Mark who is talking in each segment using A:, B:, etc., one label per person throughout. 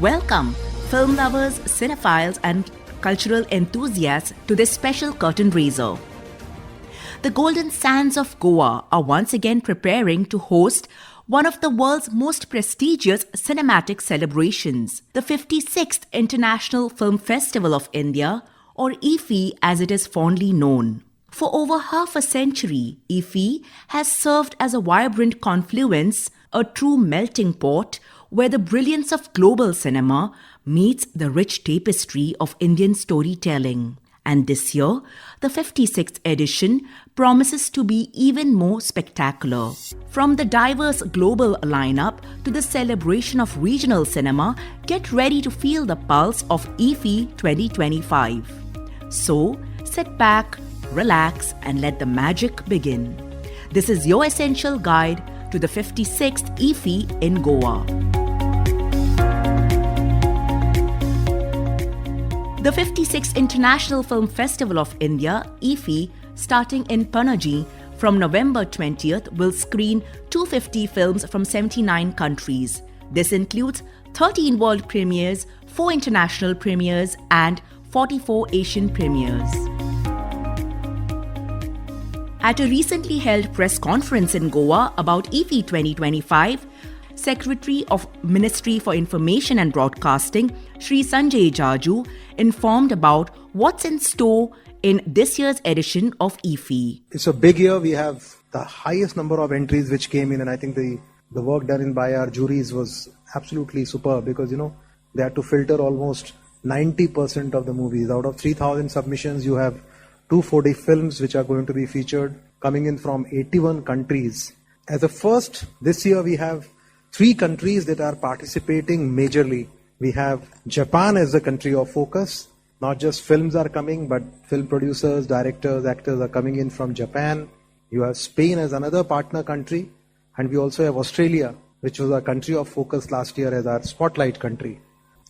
A: Welcome, film lovers, cinephiles, and cultural enthusiasts to this special curtain raiser. The Golden Sands of Goa are once again preparing to host one of the world's most prestigious cinematic celebrations, the 56th International Film Festival of India, or IIFI as it is fondly known. For over half a century, IIFI has served as a vibrant confluence, a true melting pot, where the brilliance of global cinema meets the rich tapestry of Indian storytelling. And this year, the 56th edition promises to be even more spectacular. From the diverse global lineup to the celebration of regional cinema, get ready to feel the pulse of IIFI 2025. So, sit back, relax, and let the magic begin. This is your essential guide to the 56th IIFI in Goa. The 56th International Film Festival of India, IIFI, starting in Panaji from November 20th, will screen 250 films from 79 countries. This includes 13 world premieres, 4 international premieres, and 44 Asian premieres. At a recently held press conference in Goa about IIFI 2025, Secretary of Ministry for Information and Broadcasting, Shri Sanjay Jaju, informed about what's in store in this year's edition of IIFI.
B: It's a big year. We have the highest number of entries which came in, and I think the work done by our juries was absolutely superb because, they had to filter almost 90% of the movies. Out of 3,000 submissions, you have 240 films which are going to be featured, coming in from 81 countries. As a first, this year we have 3 countries that are participating majorly. We have Japan as the country of focus. Not just films are coming, but film producers, directors, actors are coming in from Japan. You have Spain as another partner country. And we also have Australia, which was our country of focus last year as our spotlight country.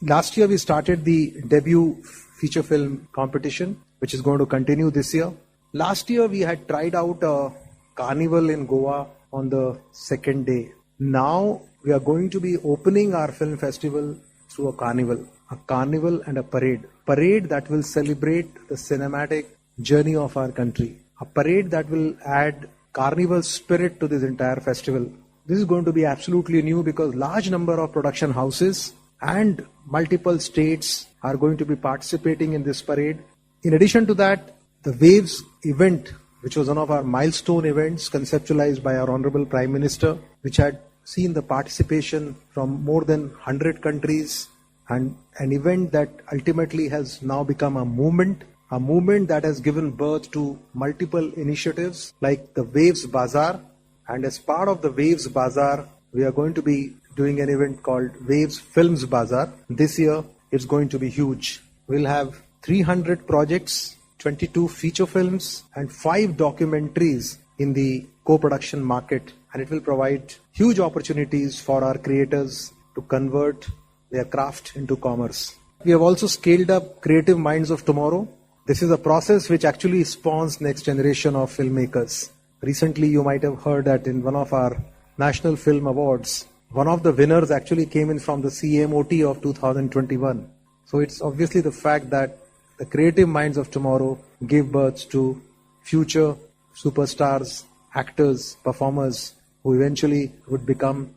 B: Last year we started the debut feature film competition, which is going to continue this year. Last year we had tried out a carnival in Goa on the second day. Now we are going to be opening our film festival through a carnival and a parade. Parade that will celebrate the cinematic journey of our country. A parade that will add carnival spirit to this entire festival. This is going to be absolutely new because large number of production houses and multiple states are going to be participating in this parade. In addition to that, the Waves event, which was one of our milestone events conceptualized by our Honorable Prime Minister, which had seen the participation from more than 100 countries, and an event that ultimately has now become a movement that has given birth to multiple initiatives like the Waves Bazaar. And as part of the Waves Bazaar, we are going to be doing an event called Waves Films Bazaar. This year, it's going to be huge. We'll have 300 projects, 22 feature films, and 5 documentaries in the co-production market. And it will provide huge opportunities for our creators to convert their craft into commerce. We have also scaled up Creative Minds of Tomorrow. This is a process which actually spawns next generation of filmmakers. Recently, you might have heard that in one of our National Film Awards, one of the winners actually came in from the CMOT of 2021. So it's obviously the fact that the Creative Minds of Tomorrow give birth to future superstars, actors, performers who eventually would become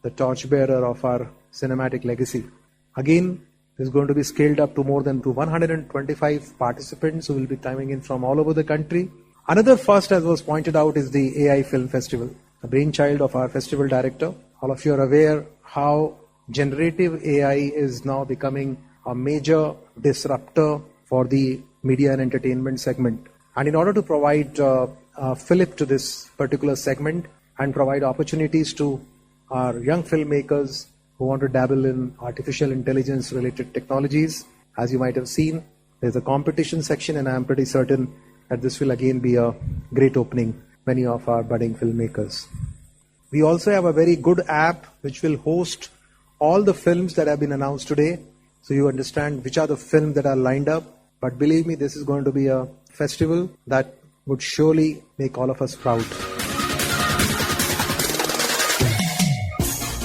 B: the torchbearer of our cinematic legacy. Again, this is going to be scaled up to more than 125 participants who will be coming in from all over the country. Another first, as was pointed out, is the AI Film Festival, the brainchild of our festival director. All of you are aware how generative AI is now becoming a major disruptor for the media and entertainment segment. And in order to provide a fillip to this particular segment and provide opportunities to our young filmmakers who want to dabble in artificial intelligence related technologies, as you might have seen, there's a competition section, and I'm pretty certain that this will again be a great opening for many of our budding filmmakers. We also have a very good app which will host all the films that have been announced today, so you understand which are the films that are lined up. But believe me, this is going to be a festival that would surely make all of us proud.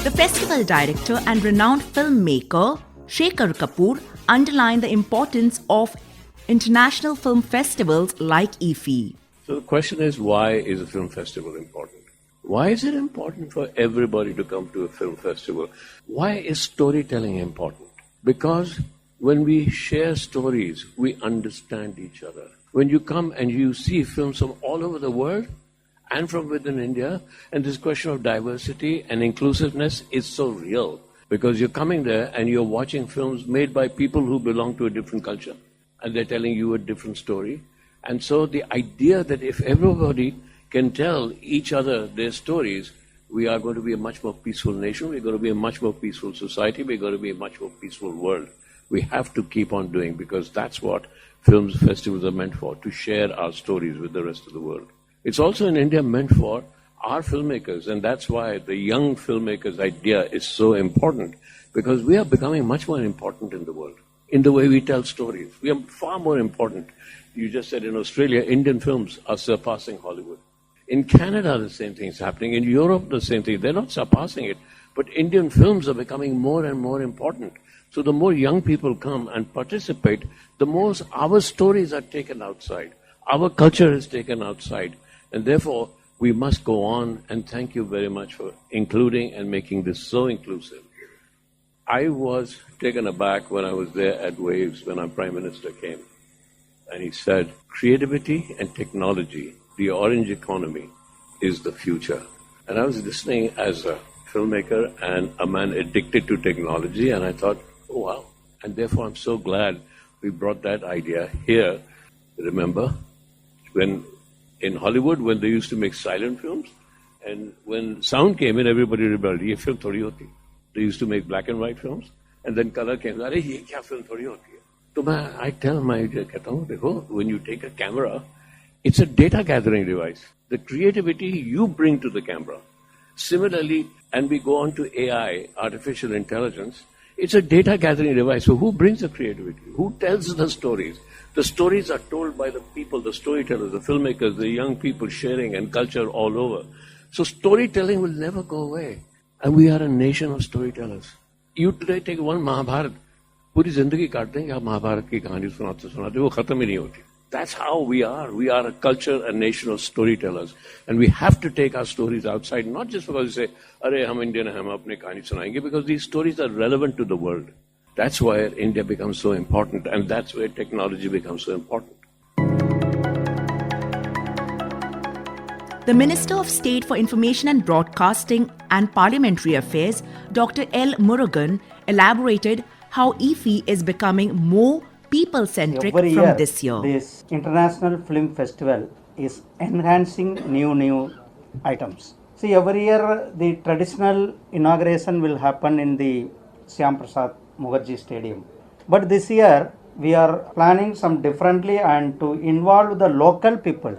A: The festival director and renowned filmmaker Shekhar Kapoor underlined the importance of international film festivals like IIFI.
C: So the question is, why is a film festival important? Why is it important for everybody to come to a film festival? Why is storytelling important? Because when we share stories, we understand each other. When you come and you see films from all over the world and from within India, and this question of diversity and inclusiveness is so real because you're coming there and you're watching films made by people who belong to a different culture and they're telling you a different story. And so the idea that if everybody can tell each other their stories, we are going to be a much more peaceful nation, we're going to be a much more peaceful society, we're going to be a much more peaceful world. We have to keep on doing because that's what films festivals are meant for, to share our stories with the rest of the world. It's also in India meant for our filmmakers, and that's why the young filmmakers idea is so important, because we are becoming much more important in the world, in the way we tell stories. We are far more important. You just said in Australia, Indian films are surpassing Hollywood. In Canada, the same thing is happening. In Europe, the same thing. They're not surpassing it, but Indian films are becoming more and more important. So the more young people come and participate, the more our stories are taken outside. Our culture is taken outside. And therefore, we must go on, and thank you very much for including and making this so inclusive. I was taken aback when I was there at Waves when our Prime Minister came. And he said, creativity and technology, the orange economy, is the future. And I was listening as a filmmaker and a man addicted to technology, and I thought, oh wow. And therefore, I'm so glad we brought that idea here. Remember, when in Hollywood, when they used to make silent films, and when sound came in, everybody rebelled. Ye film thodi hoti. They used to make black and white films, and then color came. Are ye kya film thodi hoti hai? So I tell my कहता हूँ, देखो, when you take a camera, it's a data gathering device. The creativity you bring to the camera. Similarly, and we go on to AI, artificial intelligence, it's a data gathering device. So who brings the creativity? Who tells the stories? The stories are told by the people, the storytellers, the filmmakers, the young people sharing and culture all over. So storytelling will never go away. And we are a nation of storytellers. You today take one Mahabharat, पूरी जिंदगी काट देंगे आप महाभारत की कहानी सुनाते सुनाते वो खत्म ही नहीं होती. That's how we are. We are a culture, a nation of storytellers. And we have to take our stories outside, not just because we say, अरे हम Indian हैं, हम अपनी कहानी सुनाएंगे, because these stories are relevant to the world. That's why India becomes so important, and that's where technology becomes so important.
A: The Minister of State for Information and Broadcasting and Parliamentary Affairs, Dr. L. Murugan, elaborated how IIFI is becoming more people-centric from this year.
D: This International Film Festival is enhancing new items. See, every year the traditional inauguration will happen in the Syam Prasad Mukherjee Stadium. But this year we are planning some differently and to involve the local people.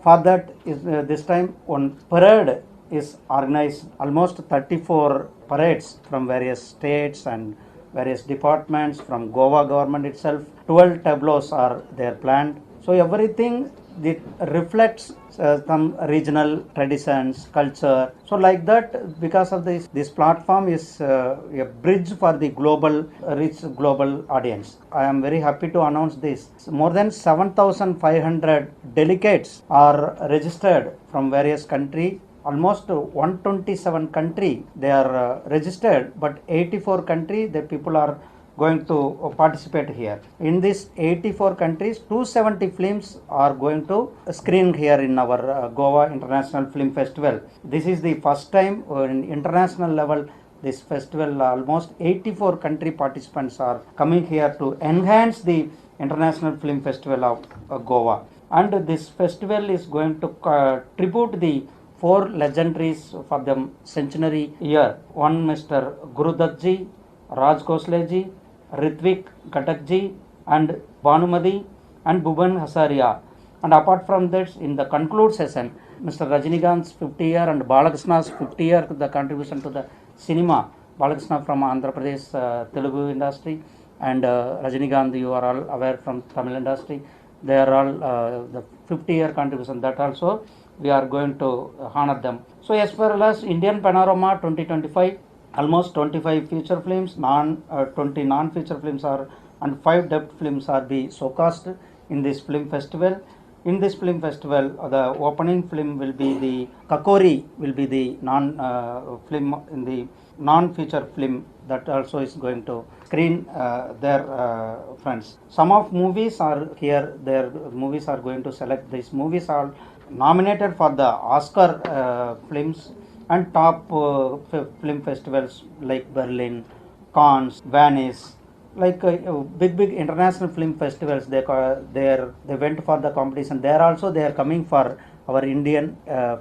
D: For that, this time one parade is organized, almost 34 parades from various states and various departments, from Goa government itself. 12 tableaus are there planned. So everything that reflects some regional traditions, culture. So like that, because of this platform is a bridge for the global, reach global audience. I am very happy to announce this. More than 7,500 delegates are registered from various countries. Almost 127 country they are registered, but 84 country the people are going to participate here. In this 84 countries, 270 films are going to screen here in our Goa International Film Festival. This is the first time in international level this festival, almost 84 country participants are coming here to enhance the International Film Festival of Goa. And this festival is going to tribute the 4 legendaries for the centenary year. One Mr. Gurudatji, Raj Khosleji, Ritvik Ghatakji, and Bhanumati and Bhuban Hasaria. And apart from that, in the conclude session, Mr. Rajinikanth's 50 year and Balakrishna's 50 year, the contribution to the cinema. Balakrishna from Andhra Pradesh Telugu industry, and Rajinikanth, you are all aware, from Tamil industry. They are all the 50 year contribution. That also we are going to honor them. So as far as Indian Panorama 2025, almost 25 feature films, 20 non-feature films are and 5 dub films are be showcased in this film festival. In this film festival, the opening film will be the Kakori, will be the film in the non-feature film that also is going to screen their friends. Some of movies are here. Their movies are going to select. These movies are nominated for the Oscar films and top film festivals like Berlin, Cannes, Venice, like big international film festivals. They went for the competition. There also they are coming for our Indian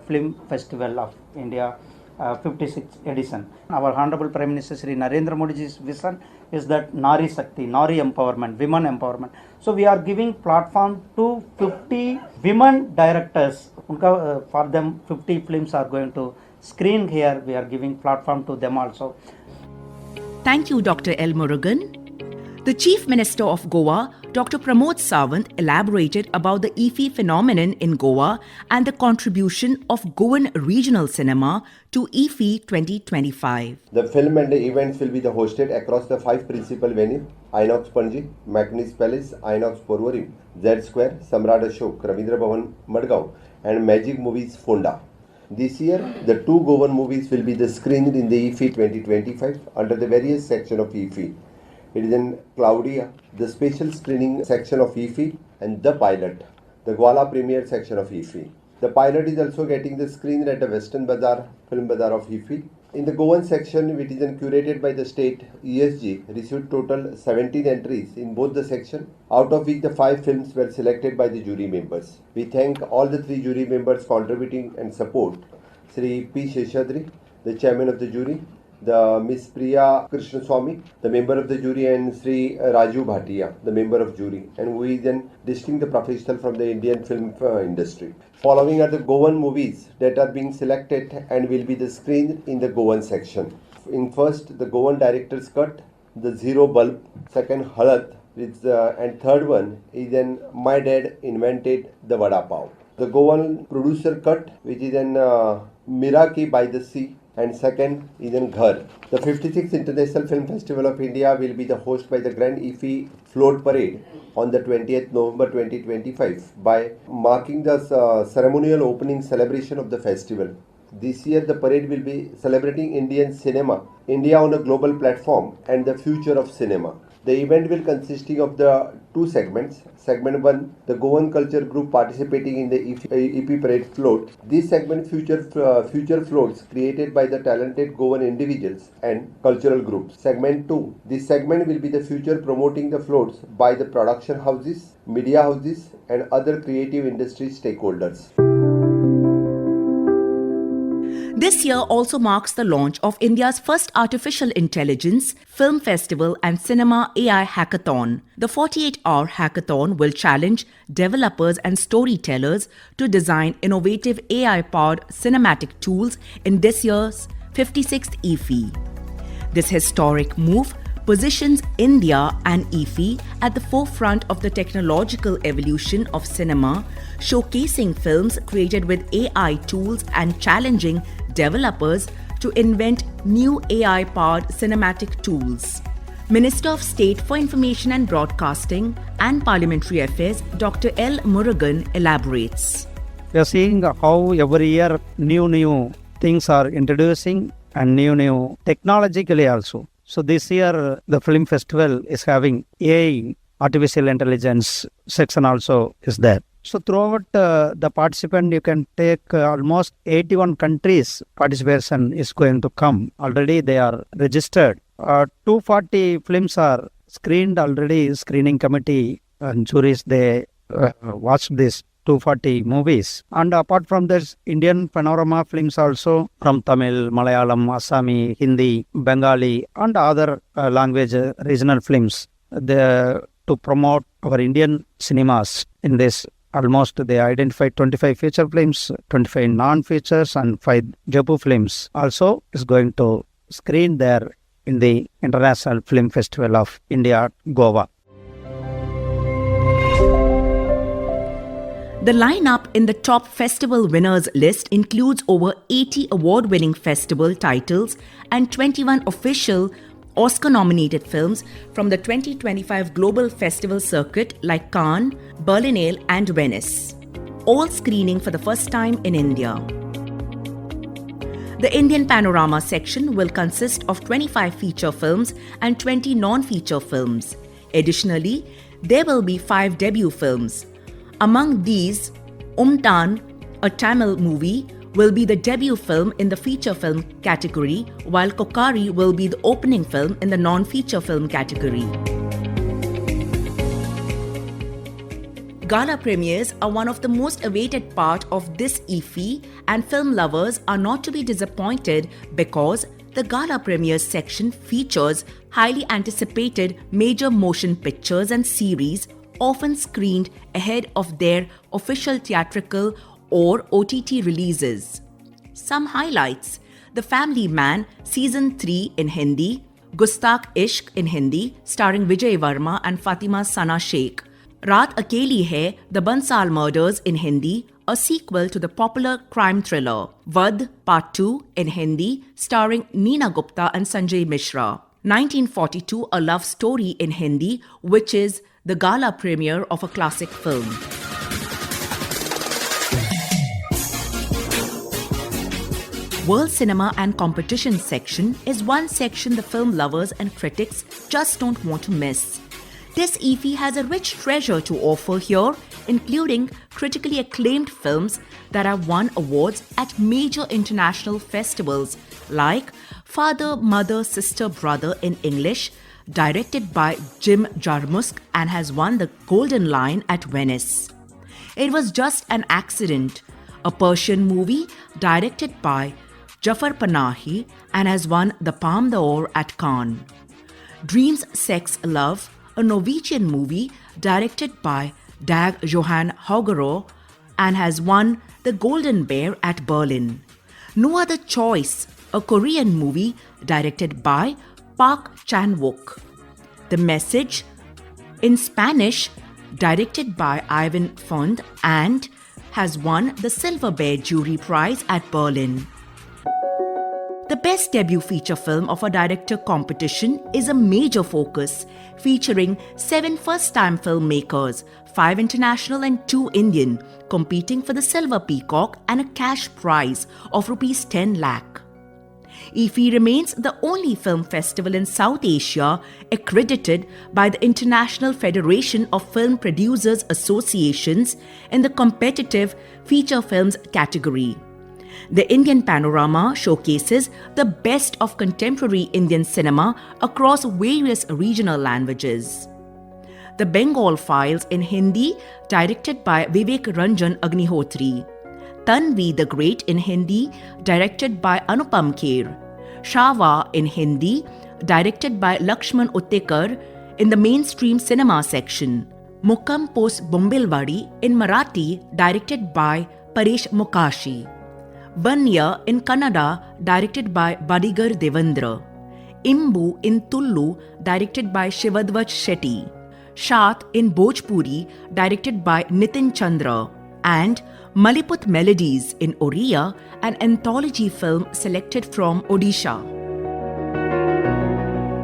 D: film festival of India 56th edition. Our Honorable Prime Minister Shri Narendra Modi's vision is that Nari Shakti, Nari empowerment, women empowerment. So we are giving platform to 50 women directors. For them 50 films are going to screen here. We are giving platform to them also.
A: Thank you, Dr. L. Murugan. The Chief Minister of Goa, Dr. Pramod Sawant, elaborated about the IIFI phenomenon in Goa and the contribution of Goan regional cinema to IIFI 2025.
E: The film and the events will be hosted across the 5 principal venues: Inox Panaji, Macni's Palace, Inox Porvorim, Z Square, Samrat Ashok, Ravindra Bhavan, Madgaon, and Magic Movies Fonda. This year, the 2 Goan movies will be screened in the IIFI 2025 under the various sections of IIFI. It is in Claudia, the special screening section of IIFI, and The Pilot, the Gwala premiere section of IIFI. The Pilot is also getting the screen at the Western Bazaar, Film Bazaar of IIFI. In the Goan section, which is curated by the state, ESG received total 17 entries in both the sections, out of which the 5 films were selected by the jury members. We thank all the 3 jury members contributing and support: Sri P. Sheshadri, the chairman of the jury, the Miss Priya Krishnaswamy, the member of the jury, and Sri Raju Bhatia, the member of jury, and who is a distinguished professional from the Indian film industry. Following are the Goan movies that are being selected and will be screened in the Goan section. In first, the Goan director's cut, the Zero Bulb, second Halat, and third one is My Dad Invented the Vada Pav. The Goan producer cut, which is Miraki by the Sea, and second is in Ghar. The 56th International Film Festival of India will be the host by the Grand IIFI Float Parade on the 20th November 2025 by marking the ceremonial opening celebration of the festival. This year the parade will be celebrating Indian cinema, India on a global platform, and the future of cinema. The event will consisting of the 2 segments. Segment 1, the Goan Culture Group participating in the IIFI Parade Float. This segment future floats created by the talented Goan individuals and cultural groups. Segment 2, this segment will be the future promoting the floats by the production houses, media houses, and other creative industry stakeholders.
A: This year also marks the launch of India's first artificial intelligence film festival and cinema AI hackathon. The 48-hour hackathon will challenge developers and storytellers to design innovative AI-powered cinematic tools in this year's 56th IIFI. This historic move positions India and IIFI at the forefront of the technological evolution of cinema, showcasing films created with AI tools and challenging developers to invent new AI-powered cinematic tools. Minister of State for Information and Broadcasting and Parliamentary Affairs, Dr. L. Murugan elaborates.
D: We are seeing how every year new things are introducing and new technologically also. So this year the film festival is having AI, artificial intelligence section also is there. So throughout the participant, you can take almost 81 countries participation is going to come. Already they are registered. 240 films are screened already. Screening committee and juries, they watched this 240 movies. And apart from this, Indian panorama films also from Tamil, Malayalam, Assami, Hindi, Bengali, and other language regional films. To promote our Indian cinemas in this. Almost they identified 25 feature films, 25 non-features, and 5 Jabu films. Also is going to screen there in the International Film Festival of India, Goa.
A: The lineup in the top festival winners list includes over 80 award-winning festival titles and 21 official Oscar-nominated films from the 2025 global festival circuit like Cannes, Berlinale and Venice, all screening for the first time in India. The Indian Panorama section will consist of 25 feature films and 20 non-feature films. Additionally, there will be 5 debut films. Among these, Umtan, a Tamil movie, will be the debut film in the feature film category, while Kokari will be the opening film in the non-feature film category. Gala premieres are one of the most awaited part of this IIFI, and film lovers are not to be disappointed because the Gala premieres section features highly anticipated major motion pictures and series often screened ahead of their official theatrical or OTT releases. Some highlights: The Family Man Season 3 in Hindi, Gustakh Ishq in Hindi starring Vijay Varma and Fatima Sana Sheikh, Raat Akeli Hai, The Bansal Murders in Hindi, a sequel to the popular crime thriller, Vad Part 2 in Hindi starring Neena Gupta and Sanjay Mishra, 1942 A Love Story in Hindi, which is the gala premiere of a classic film. World Cinema and Competition section is one section the film lovers and critics just don't want to miss. This IIFI has a rich treasure to offer here, including critically acclaimed films that have won awards at major international festivals like Father, Mother, Sister, Brother in English, directed by Jim Jarmusch and has won the Golden Lion at Venice. It Was Just an Accident, a Persian movie directed by Jafar Panahi and has won the Palme d'Or at Cannes. Dreams, Sex, Love, a Norwegian movie directed by Dag Johan Haugerud and has won the Golden Bear at Berlin. No Other Choice, a Korean movie directed by Park Chan-wook. The Message, in Spanish, directed by Ivan Fund and has won the Silver Bear Jury Prize at Berlin. The Best Debut Feature Film of a Director competition is a major focus, featuring 7 first-time filmmakers, 5 international and 2 Indian, competing for the Silver Peacock and a cash prize of Rs 10 lakh. IIFI remains the only film festival in South Asia accredited by the International Federation of Film Producers Associations in the competitive feature films category. The Indian Panorama showcases the best of contemporary Indian cinema across various regional languages. The Bengal Files in Hindi, directed by Vivek Ranjan Agnihotri. Tanvi the Great in Hindi, directed by Anupam Kher. Shava in Hindi, directed by Lakshman Uttekar in the mainstream cinema section. Mukam Post Bombilwadi in Marathi, directed by Paresh Mukashi. Banya in Kannada, directed by Badigar Devendra. Imbu in Tullu, directed by Shivadvach Shetty. Shat in Bhojpuri, directed by Nitin Chandra. And Maliput Melodies in Oriya, an anthology film selected from Odisha.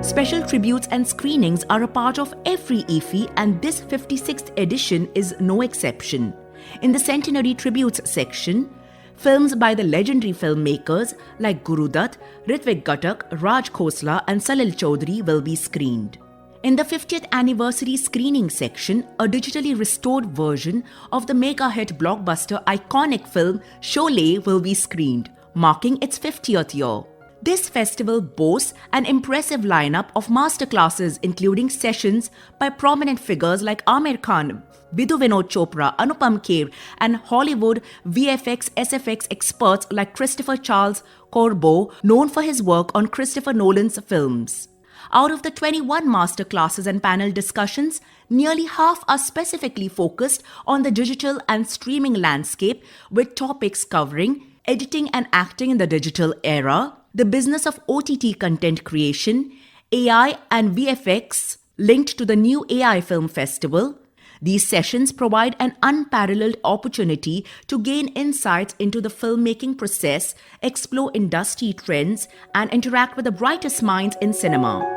A: Special tributes and screenings are a part of every IIFI, and this 56th edition is no exception. In the Centenary Tributes section, films by the legendary filmmakers like Guru Dutt, Ritvik Ghatak, Raj Khosla and Salil Chaudhary will be screened. In the 50th anniversary screening section, a digitally restored version of the mega hit blockbuster iconic film Sholay will be screened, marking its 50th year. This festival boasts an impressive lineup of masterclasses including sessions by prominent figures like Aamir Khan, Vidhu Vinod Chopra, Anupam Kher and Hollywood VFX SFX experts like Christopher Charles Corbeau, known for his work on Christopher Nolan's films. Out of the 21 masterclasses and panel discussions, nearly half are specifically focused on the digital and streaming landscape, with topics covering editing and acting in the digital era, the business of OTT content creation, AI and VFX linked to the new AI Film Festival, These sessions provide an unparalleled opportunity to gain insights into the filmmaking process, explore industry trends, and interact with the brightest minds in cinema.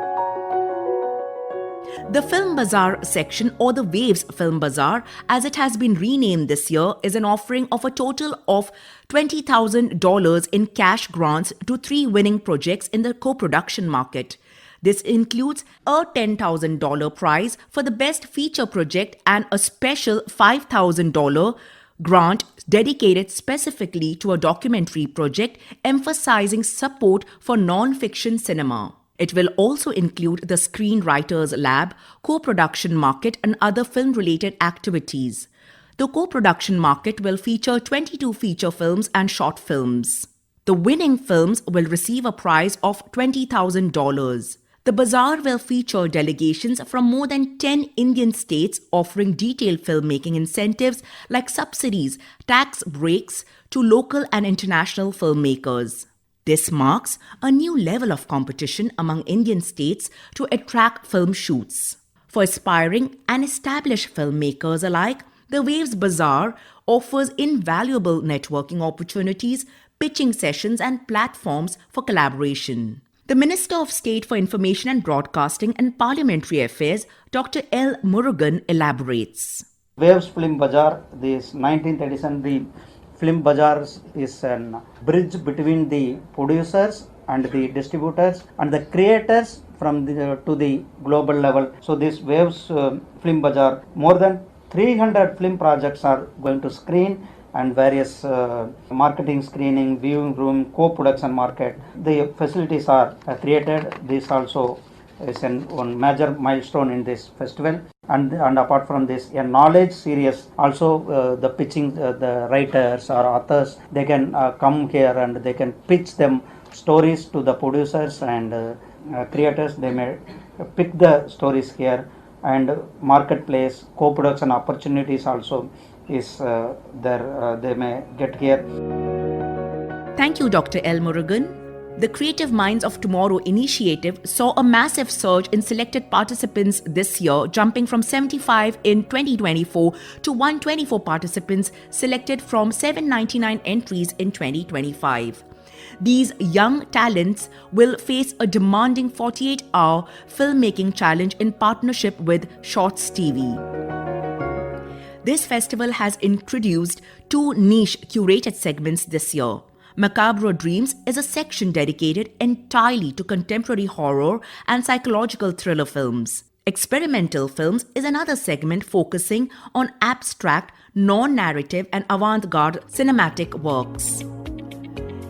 A: The Film Bazaar section, or the Waves Film Bazaar, as it has been renamed this year, is an offering of a total of $20,000 in cash grants to 3 winning projects in the co-production market. This includes a $10,000 prize for the best feature project and a special $5,000 grant dedicated specifically to a documentary project emphasizing support for non-fiction cinema. It will also include the Screenwriters Lab, co-production market, and other film-related activities. The co-production market will feature 22 feature films and short films. The winning films will receive a prize of $20,000. The bazaar will feature delegations from more than 10 Indian states offering detailed filmmaking incentives like subsidies, tax breaks to local and international filmmakers. This marks a new level of competition among Indian states to attract film shoots. For aspiring and established filmmakers alike, the Waves Bazaar offers invaluable networking opportunities, pitching sessions, and platforms for collaboration. The Minister of State for Information and Broadcasting and Parliamentary Affairs, Dr. L. Murugan, elaborates.
D: Waves Film Bazaar, this 19th edition, the Film Bazaar is a bridge between the producers and the distributors and the creators from to the global level. So this Waves Film Bazaar, more than 300 film projects are going to screen, and various marketing, screening, viewing room, co-production market. The facilities are created. This also is one major milestone in this festival. And apart from this, a knowledge series also, the pitching, the writers or authors, they can come here and they can pitch them stories to the producers and creators. They may pick the stories here, and marketplace, co-production opportunities also is there, they may get here.
A: Thank you, Dr. L. Murugan. The Creative Minds of Tomorrow initiative saw a massive surge in selected participants this year, jumping from 75 in 2024 to 124 participants selected from 799 entries in 2025. These young talents will face a demanding 48-hour filmmaking challenge in partnership with Shorts TV. This festival has introduced 2 niche curated segments this year. Macabre Dreams is a section dedicated entirely to contemporary horror and psychological thriller films. Experimental Films is another segment focusing on abstract, non-narrative and avant-garde cinematic works.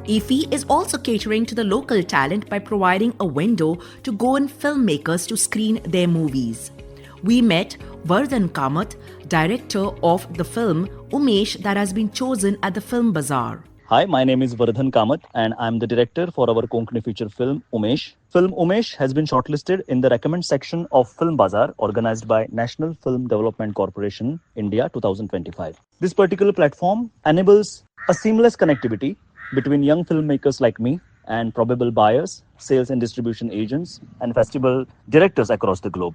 A: IIFI is also catering to the local talent by providing a window to Goan filmmakers to screen their movies. We met Vardhan Kamath, director of the film Umesh that has been chosen at the Film Bazaar.
F: Hi, my name is Vardhan Kamath and I'm the director for our Konkani feature film Umesh. Film Umesh has been shortlisted in the recommend section of Film Bazaar organized by National Film Development Corporation, India 2025. This particular platform enables a seamless connectivity between young filmmakers like me and probable buyers, sales and distribution agents, and festival directors across the globe.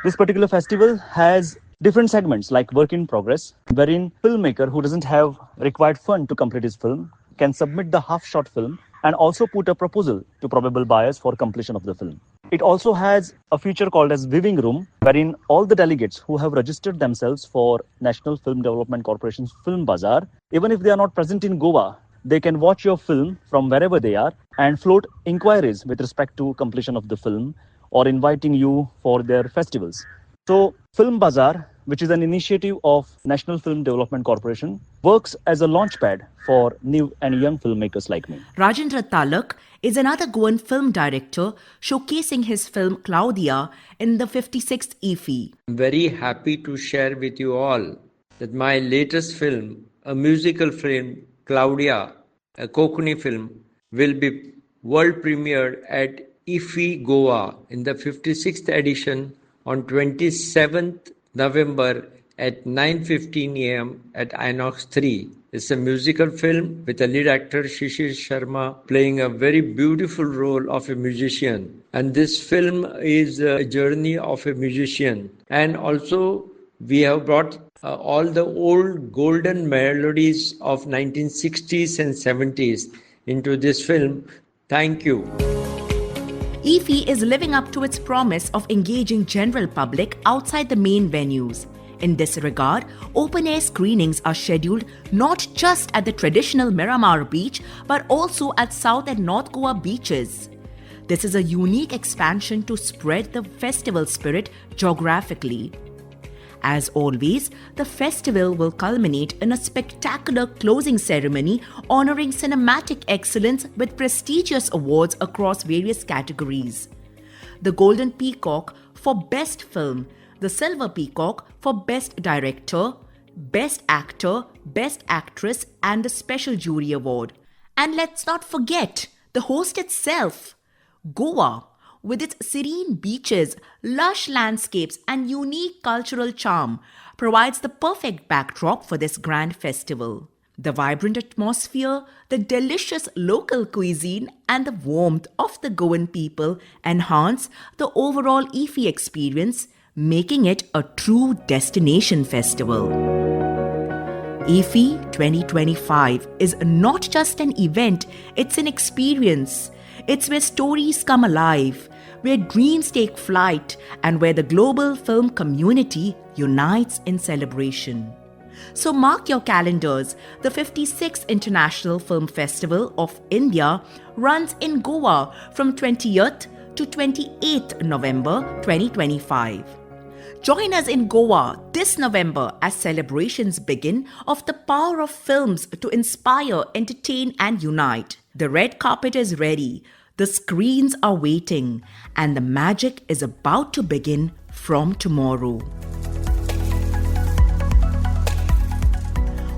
F: This particular festival has different segments like work in progress, wherein filmmaker who doesn't have required fund to complete his film can submit the half-shot film and also put a proposal to probable buyers for completion of the film. It also has a feature called as Viewing Room, wherein all the delegates who have registered themselves for National Film Development Corporation's Film Bazaar, even if they are not present in Goa, they can watch your film from wherever they are and float inquiries with respect to completion of the film or inviting you for their festivals. So Film Bazaar, which is an initiative of National Film Development Corporation, works as a launchpad for new and young filmmakers like me.
A: Rajendra Talak is another Goan film director showcasing his film Claudia in the 56th IIFI.
G: I'm very happy to share with you all that my latest film, a musical film, Claudia, a Konkani film, will be world premiered at IIFI Goa in the 56th edition on 27th November at 9:15 a.m. at Inox 3. It's a musical film with a lead actor Shishir Sharma playing a very beautiful role of a musician. And this film is a journey of a musician and also We have brought all the old golden melodies of 1960s and 70s into this film. Thank you.
A: IIFI is living up to its promise of engaging general public outside the main venues. In this regard, open-air screenings are scheduled not just at the traditional Miramar beach but also at South and North Goa beaches. This is a unique expansion to spread the festival spirit geographically. As always, the festival will culminate in a spectacular closing ceremony honoring cinematic excellence with prestigious awards across various categories. The Golden Peacock for Best Film, the Silver Peacock for Best Director, Best Actor, Best Actress, and the Special Jury Award. And let's not forget the host itself, Goa. With its serene beaches, lush landscapes, and unique cultural charm, provides the perfect backdrop for this grand festival. The vibrant atmosphere, the delicious local cuisine, and the warmth of the Goan people enhance the overall IIFI experience, making it a true destination festival. IIFI 2025 is not just an event, it's an experience. It's where stories come alive, where dreams take flight, and where the global film community unites in celebration. So mark your calendars. The 56th International Film Festival of India runs in Goa from 20th to 28th November 2025. Join us in Goa this November as celebrations begin of the power of films to inspire, entertain, and unite. The red carpet is ready, the screens are waiting, and the magic is about to begin from tomorrow.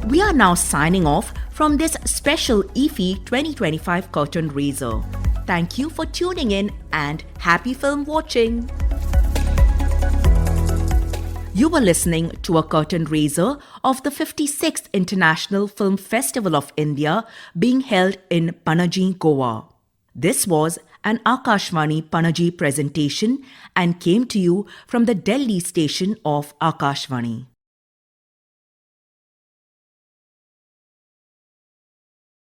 A: We are now signing off from this special IIFI 2025 curtain raiser. Thank you for tuning in and happy film watching. You were listening to a curtain raiser of the 56th International Film Festival of India being held in Panaji, Goa. This was an Akashvani Panaji presentation and came to you from the Delhi station of Akashvani.